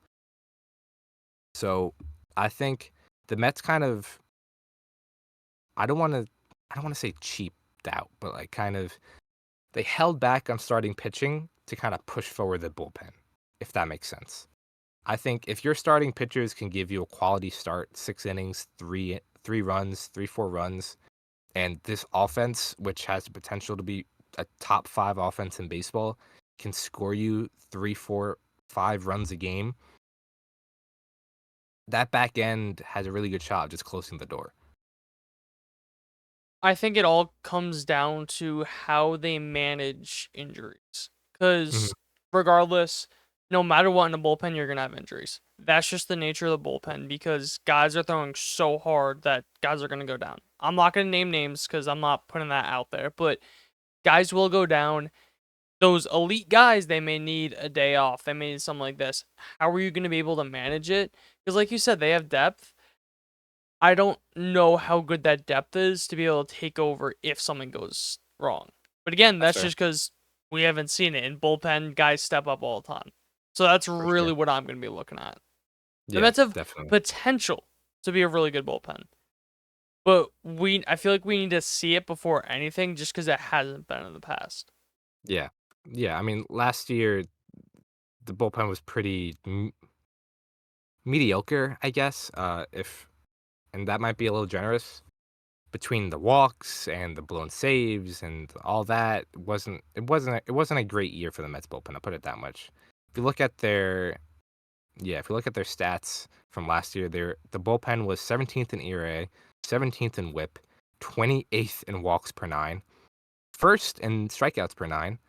So I think the Mets kind of, I don't want to say cheaped out, but like kind of they held back on starting pitching to kind of push forward the bullpen, if that makes sense. I think if your starting pitchers can give you a quality start, 6 innings, three runs, 4 runs, and this offense, which has the potential to be a top 5 offense in baseball, can score you 3, 4, 5 runs a game, that back end has a really good shot of just closing the door. I think it all comes down to how they manage injuries. Mhm. Because regardless, no matter what in the bullpen, you're going to have injuries. That's just the nature of the bullpen because guys are throwing so hard that guys are going to go down. I'm not going to name names because I'm not putting that out there, but guys will go down. Those elite guys, they may need a day off. They may need something like this. How are you going to be able to manage it? Because, like you said, they have depth. I don't know how good that depth is to be able to take over if something goes wrong. But again, That's that's fair. just because we haven't seen it. In bullpen, guys step up all the time. So that's For really sure. what I'm going to be looking at. The Yeah, Mets have definitely. potential to be a really good bullpen. But I feel like we need to see it before anything just because it hasn't been in the past. Yeah. Yeah, I mean, last year, the bullpen was pretty mediocre, I guess, if and that might be a little generous. Between the walks and the blown saves and all that, it wasn't a great year for the Mets bullpen, I'll put it that much. If you look at their if you look at their stats from last year, the bullpen was 17th in ERA, 17th in WHIP, 28th in walks per nine, first in strikeouts per nine,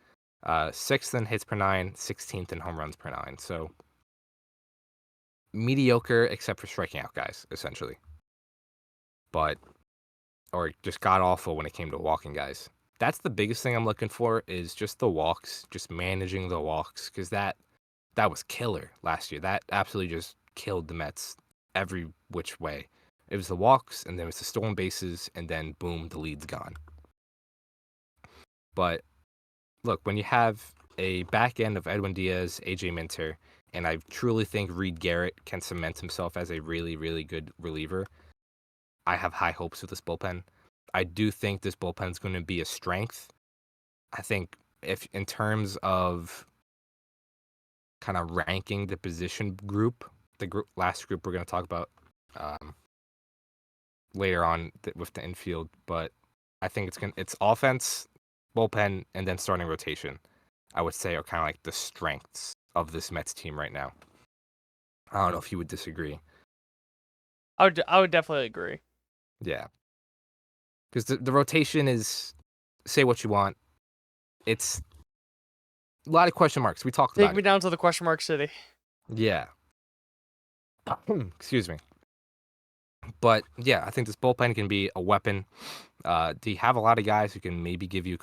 sixth in hits per nine, 16th in home runs per nine. So mediocre except for striking out guys, essentially. But or just god awful when it came to walking guys. That's the biggest thing I'm looking for is just the walks, just managing the walks, because that was killer last year. That absolutely just killed the Mets every which way. It was the walks, and then it was the stolen bases, and then boom, the lead's gone. But look, when you have a back end of Edwin Diaz, AJ Minter, and I truly think Reed Garrett can cement himself as a really, really good reliever, I have high hopes with this bullpen. I do think this bullpen is going to be a strength. I think if in terms of kind of ranking the position group, last group we're going to talk about um, later on with the infield, but I think it's offense, bullpen, and then starting rotation. I would say are kind of like the strengths of this Mets team right now. I don't know if you would disagree. I would definitely agree. Yeah, because the rotation is say what you want. It's a lot of question marks. We talked Take about me it. down to the question mark city. Yeah. Excuse me. But yeah, I think this bullpen can be a weapon. Do you have a lot of guys who can maybe give you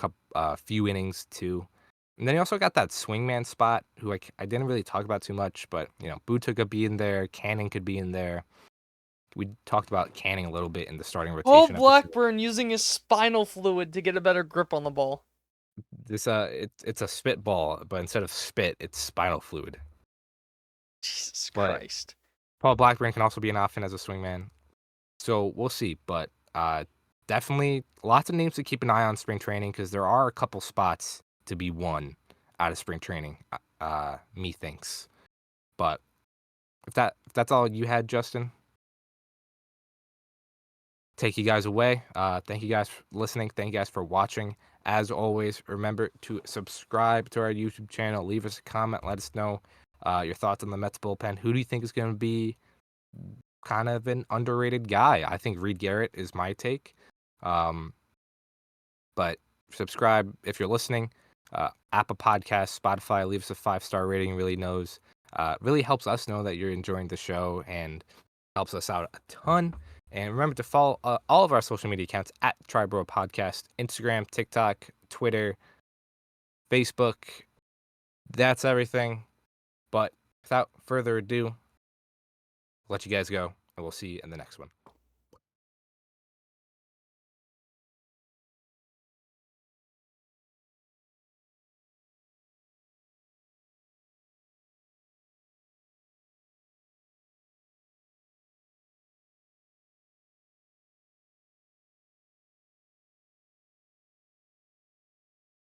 few innings too? And then you also got that swingman spot who I didn't really talk about too much, but Buta could be in there, Canning could be in there. We talked about Canning a little bit in the starting Oh, rotation episode. Blackburn using his spinal fluid to get a better grip on the ball. It's a spitball, but instead of spit, it's spinal fluid. Jesus But Christ. Paul Blackburn can also be an option as a swingman. So we'll see, but definitely lots of names to keep an eye on spring training because there are a couple spots to be won out of spring training. Methinks, but if that's all you had, Justin, take you guys away. Thank you guys for listening. Thank you guys for watching. As always, remember to subscribe to our YouTube channel. Leave us a comment. Let us know your thoughts on the Mets bullpen. Who do you think is going to be kind of an underrated guy? I think Reed Garrett is my take. Um, But subscribe if you're listening. Apple Podcasts, Spotify, leave us a 5-star rating. Really helps us know that you're enjoying the show and helps us out a ton. And remember to follow all of our social media accounts at Triboro Podcast, Instagram, TikTok, Twitter, Facebook. That's everything. But without further ado, I'll let you guys go, and we'll see you in the next one.